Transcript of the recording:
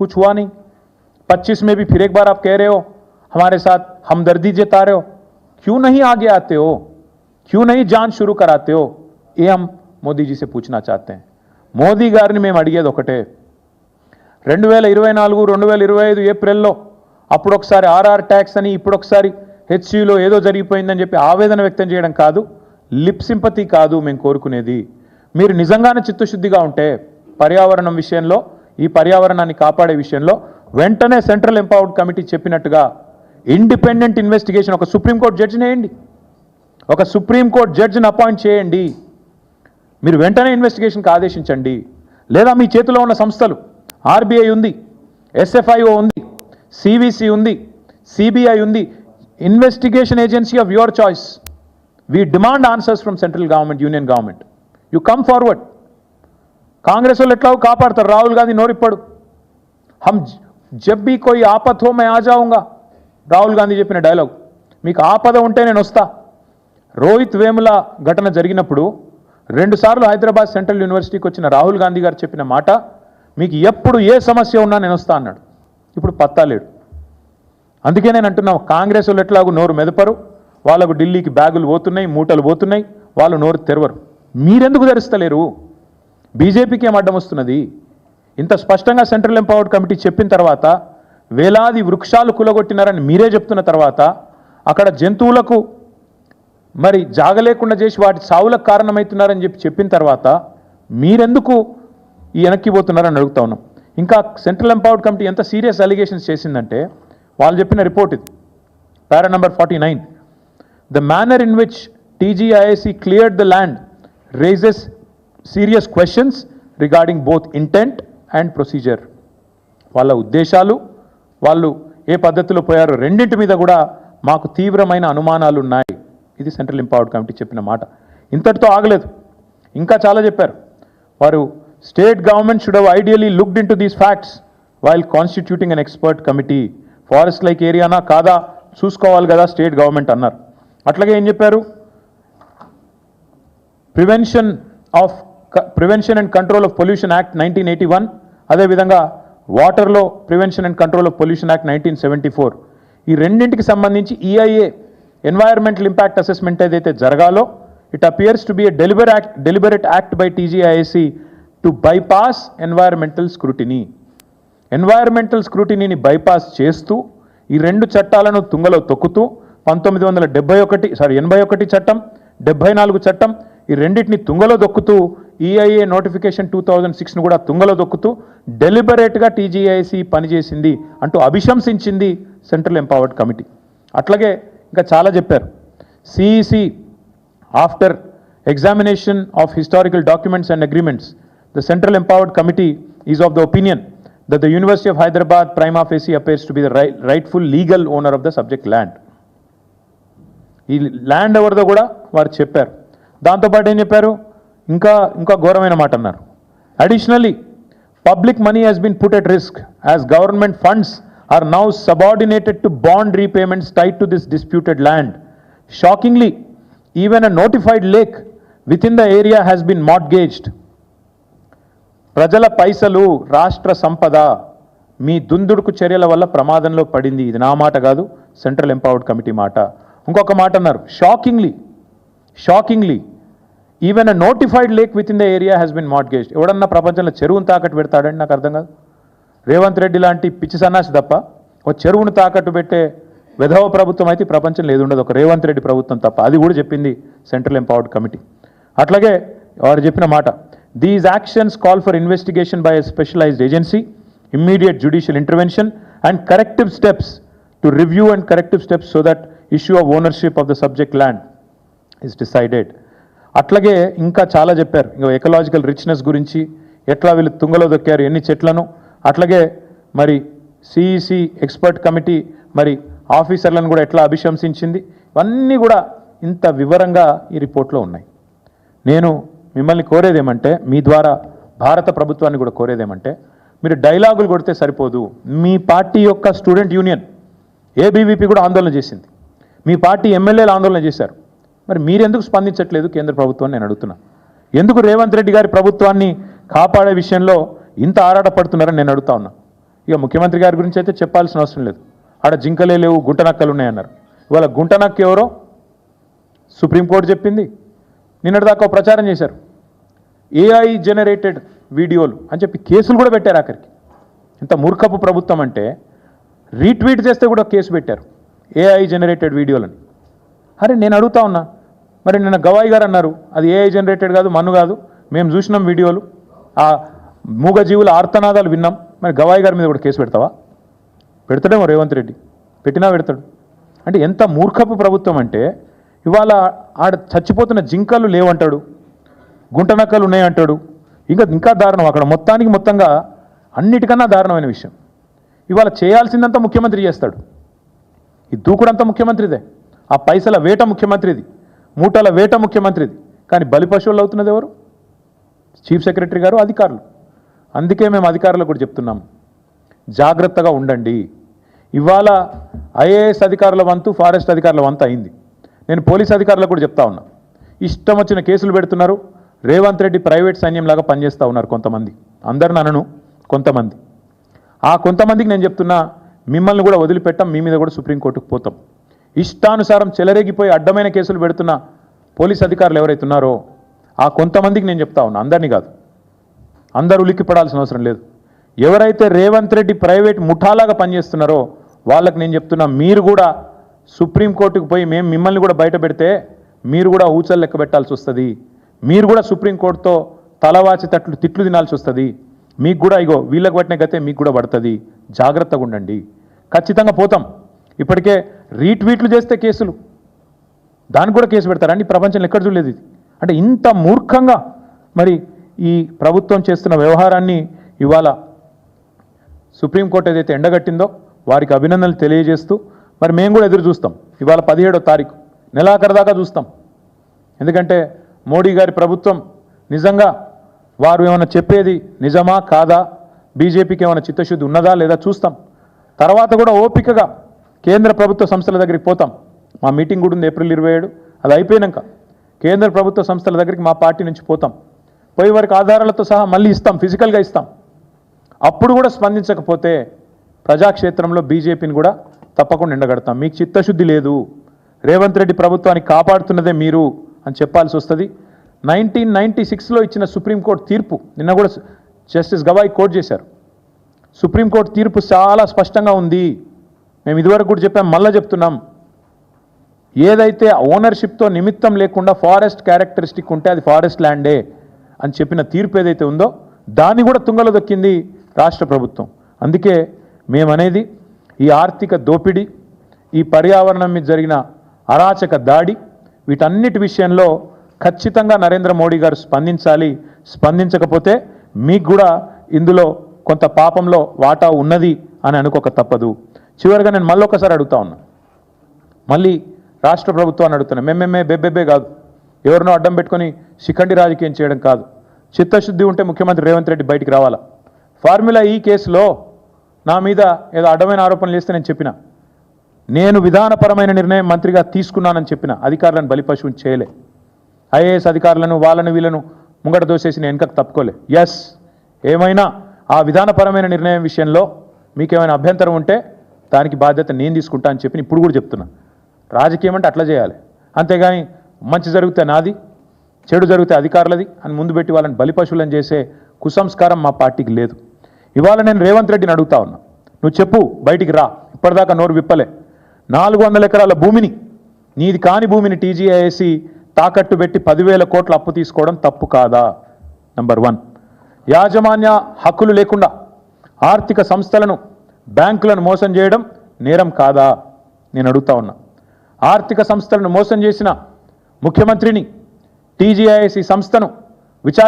कुछ हुआ नहीं। 25 में भी फिर एक बार आप कह रहे हो हमारे साथ हमदर्दी जता रहे हो, क्यों नहीं आगे आते हो, क्यों नहीं जांच शुरू कराते हो? ये हम మోదీ जी से पूछना चाहते हैं. మోదీ గారిని మేము అడిగేది ఒకటే, 2024 2025 ఏప్రిల్లో అప్పుడు ఒకసారి ఆర్ఆర్ ట్యాక్స్ అని ఇప్పుడు ఒకసారి హెచ్సిలో ఏదో జరిగిపోయిందని చెప్పి ఆవేదన వ్యక్తం చేయడం కాదు, లిప్ సింపతి కాదు మేము కోరుకునేది. మీరు నిజంగానే చిత్తశుద్ధిగా ఉంటే పర్యావరణం విషయంలో, ఈ పర్యావరణాన్ని కాపాడే విషయంలో వెంటనే సెంట్రల్ ఎంపవర్డ్ కమిటీ చెప్పినట్టుగా ఇండిపెండెంట్ ఇన్వెస్టిగేషన్, ఒక సుప్రీంకోర్టు జడ్జిని వేయండి, ఒక సుప్రీంకోర్టు జడ్జిని అపాయింట్ చేయండి. మీరు వెంటనే ఇన్వెస్టిగేషన్కి ఆదేశించండి. లేదా మీ చేతిలో ఉన్న సంస్థలు, ఆర్బీఐ ఉంది, ఎస్ఎఫ్ఐఓ ఉంది, సివిసి ఉంది, సిబిఐ ఉంది, investigation agency of your choice. We demand answers from central government, union government. You come forward. Congress వాళ్ళు ఎట్లాగో కాపాడతారు, రాహుల్ గాంధీ నోరిప్పాడు. హమ్ జబ్ భీ కోయి ఆపత్ హో మే ఆ జాऊंगा, రాహుల్ గాంధీ చెప్పిన డైలాగ్. మీకు ఆపద ఉంటే నేను వస్తా. రోహిత్ వేముల ఘటన జరిగినప్పుడు 2 సార్లు హైదరాబాద్ సెంట్రల్ యూనివర్సిటీకి వచ్చిన రాహుల్ గాంధీ గారు చెప్పిన మాట, మీకు ఎప్పుడు ఏ సమస్య ఉన్నా నేను వస్తా అన్నాడు. ఇప్పుడు పత్తా లేడు. అందుకే నేను అంటున్నాను, కాంగ్రెస్ వాళ్ళు ఎట్లాగూ నోరు మెదపరు, వాళ్ళకు ఢిల్లీకి బ్యాగులు పోతున్నాయి, మూటలు పోతున్నాయి, వాళ్ళు నోరు తెరవరు. మీరెందుకు తెరుస్తలేరు? బీజేపీకి ఏం అడ్డం వస్తున్నది? ఇంత స్పష్టంగా సెంట్రల్ ఎంపవర్డ్ కమిటీ చెప్పిన తర్వాత, వేలాది వృక్షాలు కులగొట్టినారని మీరే చెప్తున్న తర్వాత, అక్కడ జంతువులకు మరి జాగలేకుండా చేసి వాటి సావులకు కారణమవుతున్నారని చెప్పిన తర్వాత మీరెందుకు ఈ వెనక్కి పోతున్నారని అడుగుతా ఉన్నాం. ఇంకా సెంట్రల్ ఎంపవర్డ్ కమిటీ ఎంత సీరియస్ అలిగేషన్స్ చేసిందంటే, వాళ్ళు చెప్పిన రిపోర్ట్ ఇది, para number 49. The manner in which TGIAC cleared the land raises serious questions regarding both intent and procedure. వాళ్ళ ఉద్దేశాలు, వాళ్ళు ఏ పద్ధతిలో పోయారో రెండింటి మీద కూడా మాకు తీవ్రమైన అనుమానాలు ఉన్నాయి. ఇది సెంట్రల్ ఎంపవర్డ్ కమిటీ చెప్పిన మాట. ఇంతటితో ఆగలేదు, ఇంకా చాలా చెప్పారు. వారు state government should have ideally looked into these facts while constituting an expert committee. Forest like ఏరియానా కాదా చూసుకోవాలి కదా స్టేట్ గవర్నమెంట్ అన్నారు. అట్లాగే ఏం చెప్పారు, prevention and control of pollution act 1981, అదేవిధంగా వాటర్లో prevention and control of pollution act 1974, ఈ రెండింటికి సంబంధించి ఈఐఏ ఎన్వైరన్మెంటల్ ఇంపాక్ట్ అసెస్మెంట్ ఏదైతే జరగాలో, it appears to be a deliberate act by TGIAC to bypass environmental scrutiny. Environmental స్క్రూటినీని బైపాస్ చేస్తూ ఈ 2 చట్టాలను తుంగలో తొక్కుతూ 1981 చట్టం, 74 చట్టం, ఈ రెండింటిని తుంగలో దొక్కుతూ ఈఐఏ నోటిఫికేషన్ 2006ను కూడా తుంగలో దొక్కుతూ డెలిబరేట్గా టీజీఐఏసీ పనిచేసింది అంటూ అభిశంసించింది సెంట్రల్ ఎంపవర్డ్ కమిటీ. అట్లాగే ఇంకా చాలా చెప్పారు. CEC after examination of historical documents and agreements, the central empowered committee is of the opinion that the University of Hyderabad prima facie appears to be the rightful legal owner of the subject land. ఈ land ఎవరిదో కూడా వారు చెప్పారు. దాంతోపాటు ఏం చెప్పారు, ఇంకా ఘోరమైన మాట అన్నారు. Additionally public money has been put at risk as government funds are now subordinated to bond repayments tied to this disputed land. Shockingly, even a notified lake within the area has been mortgaged. ప్రజల పైసలు, రాష్ట్ర సంపద మీ దుందుడుకు చర్యల వల్ల ప్రమాదంలో పడింది. ఇది నా మాట కాదు, సెంట్రల్ ఎంపవర్డ్ కమిటీ మాట. ఇంకొక మాట అన్నారు, shockingly even a notified lake within the area has been mortgaged. ఎవడన్నా ప్రపంచంలో చెరువును తాకట్టు పెడతాడండి? నాకు అర్థం కాదు. రేవంత్ రెడ్డి లాంటి పిచ్చి సన్నాసి తప్ప ఒక చెరువును తాకట్టు పెట్టే విధవ ప్రభుత్వం అయితే ప్రపంచంలో ఏది ఉండదు, ఒక రేవంత్ రెడ్డి ప్రభుత్వం తప్ప. అది కూడా చెప్పింది సెంట్రల్ ఎంపవర్డ్ కమిటీ. అట్లాగే వారు చెప్పిన మాట, these actions call for investigation by a specialised agency, immediate judicial intervention and corrective steps to review and corrective steps so that issue of ownership of the subject land is decided. అట్లాగే ఇంకా చాలా చెప్పారు. ఇంకా ecological richness గురించి, ఎట్లా వీళ్ళు తుంగలో దొక్కారు ఎన్ని చెట్లను, అట్లాగే మరి సిఈసి ఎక్స్పర్ట్ కమిటీ మరి ఆఫీసర్లను కూడా ఎట్లా అభిశంసించింది, ఇవన్నీ కూడా ఇంత వివరంగా ఈ రిపోర్ట్లో ఉన్నాయి. నేను మిమ్మల్ని కోరేదేమంటే, మీ ద్వారా భారత ప్రభుత్వాన్ని కూడా కోరేదేమంటే, మీరు డైలాగులు కొడితే సరిపోదు. మీ పార్టీ యొక్క స్టూడెంట్ యూనియన్ ఏబీవీపీ కూడా ఆందోళన చేసింది, మీ పార్టీ ఎమ్మెల్యేలు ఆందోళన చేశారు. మరి మీరెందుకు స్పందించట్లేదు కేంద్ర ప్రభుత్వాన్ని నేను అడుగుతున్నా. ఎందుకు రేవంత్ రెడ్డి గారి ప్రభుత్వాన్ని కాపాడే విషయంలో ఇంత ఆరాటపడుతున్నారని నేను అడుగుతా ఉన్నా. ఇక ముఖ్యమంత్రి గారి గురించి అయితే చెప్పాల్సిన అవసరం లేదు. ఆడ జింకలే లేవు, గుంటనక్కలు ఉన్నాయన్నారు. ఇవాళ గుంటనక్క ఎవరో సుప్రీంకోర్టు చెప్పింది. నిన్నటిదాకా ప్రచారం చేశారు, ఏఐ జనరేటెడ్ వీడియోలు అని చెప్పి కేసులు కూడా పెట్టారు. ఆఖరికి ఇంత మూర్ఖపు ప్రభుత్వం అంటే రీట్వీట్ చేస్తే కూడా కేసు పెట్టారు, ఏఐ జనరేటెడ్ వీడియోలని. అరే నేను అడుగుతా ఉన్నా, మరి నిన్న గవాయి గారు అన్నారు అది ఏఐ జనరేటెడ్ కాదు, మన్ను కాదు, మేము చూసినాం వీడియోలు, ఆ మూగజీవుల ఆర్తనాదాలు విన్నాం. మరి గవాయి గారి మీద కూడా కేసు పెడతావా? పెడతాడేమో రేవంత్ రెడ్డి, పెట్టినా పెడతాడు. అంటే ఎంత మూర్ఖపు ప్రభుత్వం అంటే ఇవాళ ఆడ చచ్చిపోతున్న జింకలు లేవంటాడు, గుంటనక్కలు ఉన్నాయంటాడు. ఇంకా దారుణం, అక్కడ మొత్తంగా అన్నిటికన్నా దారుణమైన విషయం, ఇవాళ చేయాల్సిందంతా ముఖ్యమంత్రి చేస్తాడు. ఈ దూకుడంతా ముఖ్యమంత్రిదే, ఆ పైసల వేట ముఖ్యమంత్రిది, మూటల వేట ముఖ్యమంత్రిది. కానీ బలి పశువులు అవుతున్నది ఎవరు? చీఫ్ సెక్రటరీ గారు, అధికారులు. అందుకే మేము అధికారులకు కూడా చెప్తున్నాం, జాగ్రత్తగా ఉండండి. ఇవాళ ఐఏఎస్ అధికారుల వంతు, ఫారెస్ట్ అధికారుల వంతు అయింది. నేను పోలీస్ అధికారులకు కూడా చెప్తా ఉన్నా, ఇష్టం వచ్చిన కేసులు పెడుతున్నారు. రేవంత్ రెడ్డి ప్రైవేట్ సైన్యంలాగా పనిచేస్తూ ఉన్నారు కొంతమంది, అందరిని అనను, కొంతమంది. ఆ కొంతమందికి నేను చెప్తున్నా, మిమ్మల్ని కూడా వదిలిపెట్టాం, మీ మీద కూడా సుప్రీంకోర్టుకు పోతాం. ఇష్టానుసారం చెలరేగిపోయి అడ్డమైన కేసులు పెడుతున్న పోలీస్ అధికారులు ఎవరైతే ఉన్నారో ఆ కొంతమందికి నేను చెప్తా ఉన్నా, అందరినీ కాదు, అందరూ ఉలిక్కిపడాల్సిన అవసరం లేదు. ఎవరైతే రేవంత్ రెడ్డి ప్రైవేట్ ముఠాలాగా పనిచేస్తున్నారో వాళ్ళకి నేను చెప్తున్నా, మీరు కూడా సుప్రీంకోర్టుకు పోయి మేము మిమ్మల్ని కూడా బయట పెడితే మీరు కూడా ఊచలు లెక్క పెట్టాల్సి వస్తుంది. మీరు కూడా సుప్రీంకోర్టుతో తలవాచి తిట్లు తినాల్సి వస్తుంది. మీకు కూడా ఇగో వీళ్ళకి పట్టిన గతే మీకు కూడా పడుతుంది. జాగ్రత్తగా ఉండండి. ఖచ్చితంగా పోతాం. ఇప్పటికే రీట్వీట్లు చేస్తే కేసులు, దానికి కూడా కేసు పెడతారండి. ప్రపంచంలో ఎక్కడ చూడలేదు ఇది. అంటే ఇంత మూర్ఖంగా మరి ఈ ప్రభుత్వం చేస్తున్న వ్యవహారాన్ని ఇవాళ సుప్రీంకోర్టు ఏదైతే ఎండగట్టిందో వారికి అభినందనలు తెలియజేస్తూ మరి మేము కూడా ఎదురు చూస్తాం. ఇవాళ 17వ తారీఖు నెలాఖరు దాకా చూస్తాం. ఎందుకంటే మోడీ గారి ప్రభుత్వం నిజంగా వారు ఏమైనా చెప్పేది నిజమా కాదా, బీజేపీకి ఏమైనా చిత్తశుద్ధి ఉన్నదా లేదా చూస్తాం. తర్వాత కూడా ఓపికగా కేంద్ర ప్రభుత్వ సంస్థల దగ్గరికి పోతాం. మా మీటింగ్ కూడా ఉంది ఏప్రిల్ 27. అది అయిపోయినాక కేంద్ర ప్రభుత్వ సంస్థల దగ్గరికి మా పార్టీ నుంచి పోతాం. పోయి వారికి ఆధారాలతో సహా మళ్ళీ ఇస్తాం, ఫిజికల్గా ఇస్తాం. అప్పుడు కూడా స్పందించకపోతే ప్రజాక్షేత్రంలో బీజేపీని కూడా తప్పకుండా ఎండగడతాం. మీకు చిత్తశుద్ధి లేదు, రేవంత్ రెడ్డి ప్రభుత్వాన్ని కాపాడుతున్నదే మీరు అని చెప్పాల్సి వస్తుంది. 1996లో ఇచ్చిన సుప్రీంకోర్టు తీర్పు నిన్న కూడా జస్టిస్ గవాయి కోర్టు చేశారు. సుప్రీంకోర్టు తీర్పు చాలా స్పష్టంగా ఉంది. మేము ఇదివరకు కూడా చెప్పాం, మళ్ళీ చెప్తున్నాం. ఏదైతే ఓనర్షిప్తో నిమిత్తం లేకుండా ఫారెస్ట్ క్యారెక్టరిస్టిక్ ఉంటే అది ఫారెస్ట్ ల్యాండే అని చెప్పిన తీర్పు ఏదైతే ఉందో దాన్ని కూడా తుంగలో దొక్కింది రాష్ట్ర ప్రభుత్వం. అందుకే మేమనేది ఈ ఆర్థిక దోపిడీ, ఈ పర్యావరణం మీద జరిగిన అరాచక దాడి, వీటన్నిటి విషయంలో ఖచ్చితంగా నరేంద్ర మోడీ గారు స్పందించాలి. స్పందించకపోతే మీకు కూడా ఇందులో కొంత పాపంలో వాటా ఉన్నది అని అనుకోక తప్పదు. చివరిగా నేను మళ్ళీ ఒకసారి అడుగుతా ఉన్నా, మళ్ళీ రాష్ట్ర ప్రభుత్వాన్ని అడుగుతున్నా, మేమేమే బెబ్బెబ్బే కాదు, ఎవరినో అడ్డం పెట్టుకొని శిఖండి రాజకీయం చేయడం కాదు. చిత్తశుద్ధి ఉంటే ముఖ్యమంత్రి రేవంత్ రెడ్డి బయటికి రావాలా. ఫార్ములా ఈ కేసులో నా మీద ఏదో అడ్డమైన ఆరోపణలు చేస్తే నేను చెప్పిన, నేను విధానపరమైన నిర్ణయం మంత్రిగా తీసుకున్నానని చెప్పిన, అధికారులను బలిపశువుని చేయలే. ఐఏఎస్ అధికారులను వాళ్ళను వీళ్ళను ముంగట దోసేసి నేను వెనకకు తప్పుకోలే. ఎస్, ఏమైనా ఆ విధానపరమైన నిర్ణయం విషయంలో మీకేమైనా అభ్యంతరం ఉంటే దానికి బాధ్యత నేను తీసుకుంటా అని చెప్పి ఇప్పుడు కూడా చెప్తున్నా. రాజకీయం అంటే అట్లా చేయాలి, అంతేగాని మంచి జరిగితే నాది, చెడు జరిగితే అధికారులది అని ముందు పెట్టి వాళ్ళని బలిపశువులను చేసే కుసంస్కారం మా పార్టీకి లేదు. ఇవాళ నేను రేవంత్ రెడ్డిని అడుగుతా ఉన్నా, నువ్వు చెప్పు, బయటికి రా. ఇప్పటిదాకా నోరు విప్పలే. 400 ఎకరాల భూమిని, నీది కాని భూమిని టీజీఐఏసీ తాకట్టు పెట్టి 10,000 కోట్ల అప్పు తీసుకోవడం తప్పు కాదా? నంబర్ 1. యాజమాన్య హక్కులు లేకుండా ఆర్థిక సంస్థలను, బ్యాంకులను మోసం చేయడం నేరం కాదా? నేను అడుగుతా ఉన్నా. ఆర్థిక సంస్థలను మోసం చేసిన ముఖ్యమంత్రిని, టీజీఐఏసీ సంస్థను విచారణ